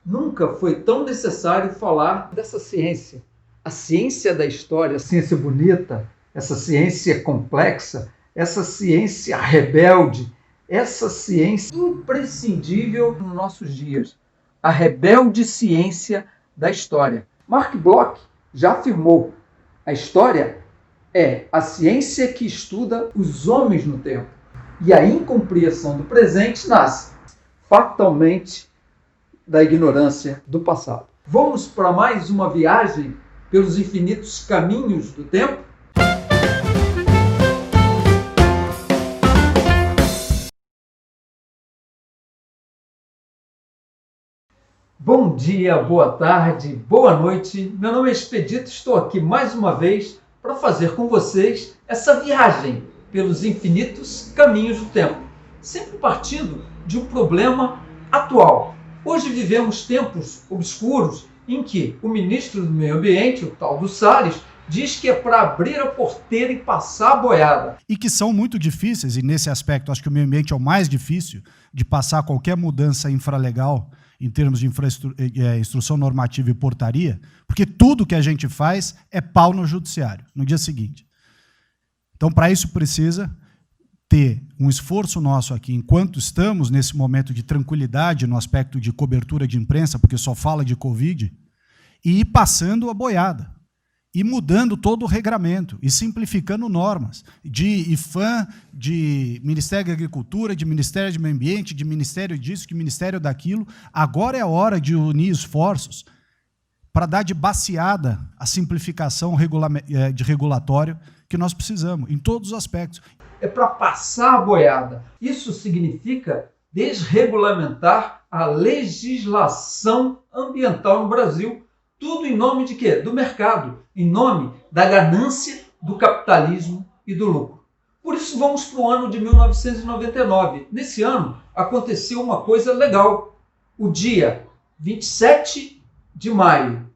Nunca foi tão necessário falar dessa ciência. A ciência da história, a ciência bonita, essa ciência complexa, essa ciência rebelde, essa ciência imprescindível nos nossos dias. A rebelde ciência da história. Mark Bloch já afirmou: a história é a ciência que estuda os homens no tempo. E a incompreensão do presente nasce fatalmente da ignorância do passado. Vamos para mais uma viagem pelos infinitos caminhos do tempo? Bom dia, boa tarde, boa noite. Meu nome é Expedito, estou aqui mais uma vez para fazer com vocês essa viagem pelos infinitos caminhos do tempo, sempre partindo de um problema atual. Hoje vivemos tempos obscuros em que o ministro do Meio Ambiente, o tal do Salles, diz que é para abrir a porteira e passar a boiada. E que são muito difíceis, e nesse aspecto acho que o meio ambiente é o mais difícil de passar qualquer mudança infralegal em termos de instrução normativa e portaria, porque tudo que a gente faz é pau no judiciário, no dia seguinte. Então, para isso precisa ter um esforço nosso aqui, enquanto estamos nesse momento de tranquilidade no aspecto de cobertura de imprensa, porque só fala de Covid, e ir passando a boiada, e mudando todo o regramento, e simplificando normas, de IFAM, de Ministério da Agricultura, de Ministério do Meio Ambiente, de Ministério disso, de Ministério daquilo. Agora é a hora de unir esforços para dar de baseada a simplificação de regulatório que nós precisamos, em todos os aspectos. É para passar a boiada. Isso significa desregulamentar a legislação ambiental no Brasil. Tudo em nome de quê? Do mercado, em nome da ganância, do capitalismo e do lucro. Por isso vamos para o ano de 1999. Nesse ano aconteceu uma coisa legal. O dia 27 de maio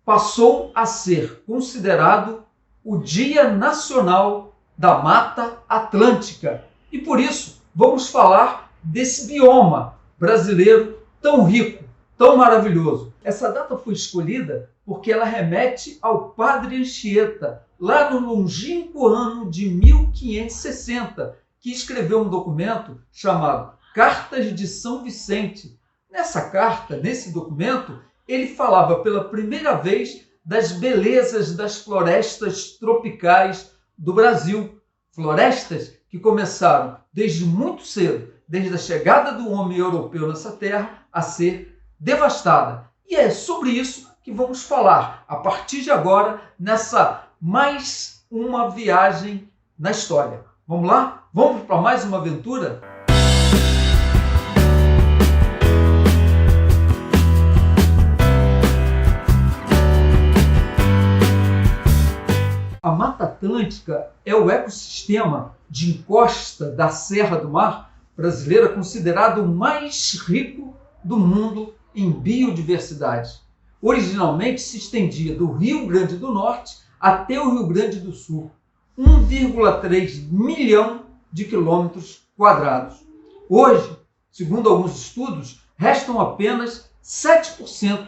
passou a ser considerado o Dia Nacional da Mata Atlântica. E por isso vamos falar desse bioma brasileiro tão rico, tão maravilhoso. Essa data foi escolhida porque ela remete ao Padre Anchieta, lá no longínquo ano de 1560, que escreveu um documento chamado Cartas de São Vicente. Nessa carta, nesse documento, ele falava pela primeira vez das belezas das florestas tropicais do Brasil. Florestas que começaram desde muito cedo, desde a chegada do homem europeu nessa terra, a ser devastada. E é sobre isso que vamos falar a partir de agora, nessa mais uma viagem na história. Vamos lá? Vamos para mais uma aventura? A Mata Atlântica é o ecossistema de encosta da Serra do Mar brasileira considerado o mais rico do mundo em biodiversidade. Originalmente se estendia do Rio Grande do Norte até o Rio Grande do Sul, 1,3 milhão de quilômetros quadrados. Hoje, segundo alguns estudos, restam apenas 7%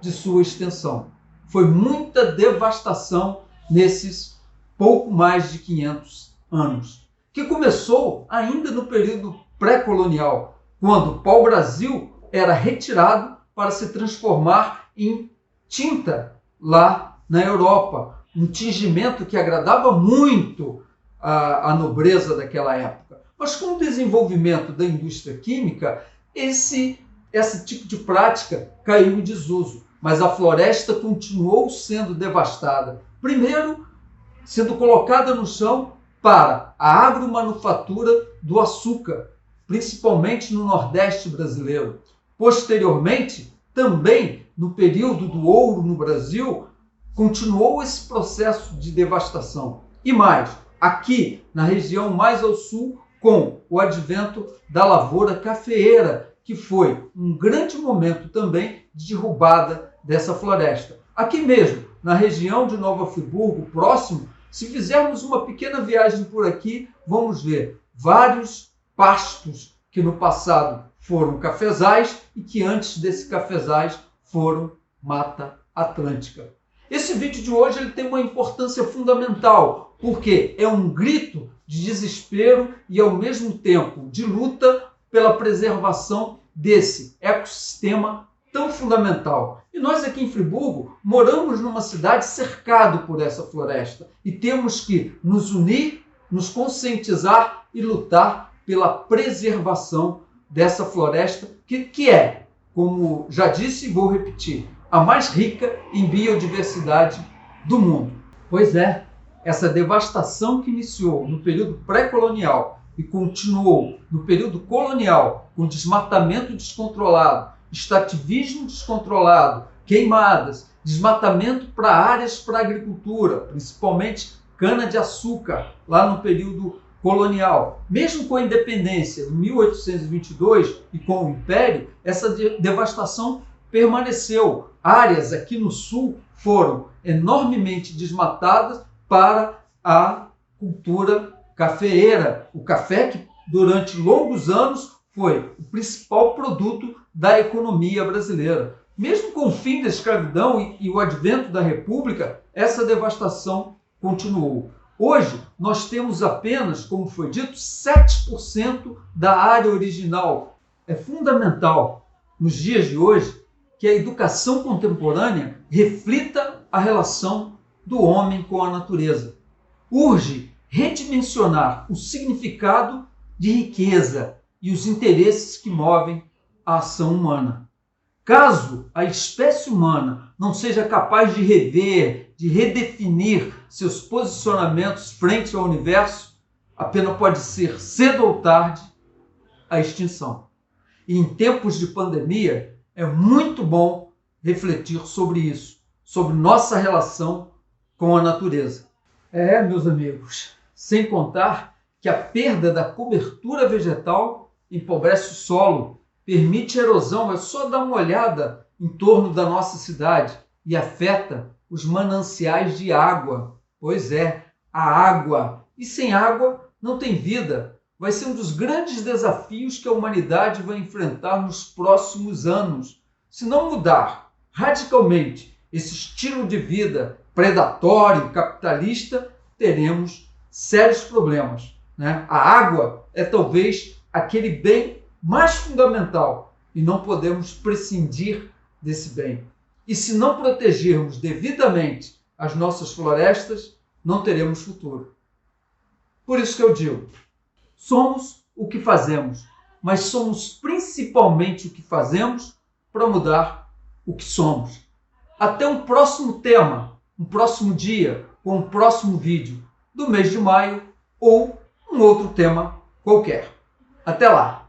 de sua extensão. Foi muita devastação nesses pouco mais de 500 anos, que começou ainda no período pré-colonial, quando o pau-brasil era retirado para se transformar em tinta lá na Europa, um tingimento que agradava muito a nobreza daquela época. Mas com o desenvolvimento da indústria química, esse tipo de prática caiu em desuso, mas a floresta continuou sendo devastada. Primeiro, sendo colocada no chão para a agromanufatura do açúcar, principalmente no Nordeste brasileiro. Posteriormente, também no período do ouro no Brasil, continuou esse processo de devastação. E mais, aqui na região mais ao sul, com o advento da lavoura cafeeira, que foi um grande momento também de derrubada dessa floresta. Aqui mesmo, na região de Nova Friburgo, próximo, se fizermos uma pequena viagem por aqui, vamos ver vários pastos que no passado foram cafezais e que antes desse cafezais foram Mata Atlântica. Esse vídeo de hoje ele tem uma importância fundamental, porque é um grito de desespero e, ao mesmo tempo, de luta pela preservação desse ecossistema tão fundamental. E nós aqui em Friburgo moramos numa cidade cercado por essa floresta e temos que nos unir, nos conscientizar e lutar pela preservação dessa floresta que é, como já disse e vou repetir, a mais rica em biodiversidade do mundo. Pois é, essa devastação que iniciou no período pré-colonial e continuou no período colonial com desmatamento descontrolado, extrativismo descontrolado, queimadas, desmatamento para áreas para agricultura, principalmente cana-de-açúcar, lá no período colonial. Mesmo com a independência em 1822 e com o Império, essa devastação permaneceu. Áreas aqui no sul foram enormemente desmatadas para a cultura cafeeira. O café que durante longos anos foi o principal produto da economia brasileira. Mesmo com o fim da escravidão e o advento da República, essa devastação continuou. Hoje, nós temos apenas, como foi dito, 7% da área original. É fundamental, nos dias de hoje, que a educação contemporânea reflita a relação do homem com a natureza. Urge redimensionar o significado de riqueza e os interesses que movem a ação humana. Caso a espécie humana não seja capaz de rever, de redefinir seus posicionamentos frente ao universo, apenas pode ser, cedo ou tarde, a extinção. E em tempos de pandemia, é muito bom refletir sobre isso, sobre nossa relação com a natureza. Meus amigos, sem contar que a perda da cobertura vegetal empobrece o solo, permite erosão, é só dar uma olhada em torno da nossa cidade e afeta os mananciais de água. Pois é, a água. E sem água não tem vida. Vai ser um dos grandes desafios que a humanidade vai enfrentar nos próximos anos. Se não mudar radicalmente esse estilo de vida predatório, capitalista, teremos sérios problemas, né? A água é talvez aquele bem mais fundamental e não podemos prescindir desse bem. E se não protegermos devidamente as nossas florestas, não teremos futuro. Por isso que eu digo, somos o que fazemos, mas somos principalmente o que fazemos para mudar o que somos. Até um próximo tema, um próximo dia, com um próximo vídeo do mês de maio ou um outro tema qualquer. Até lá!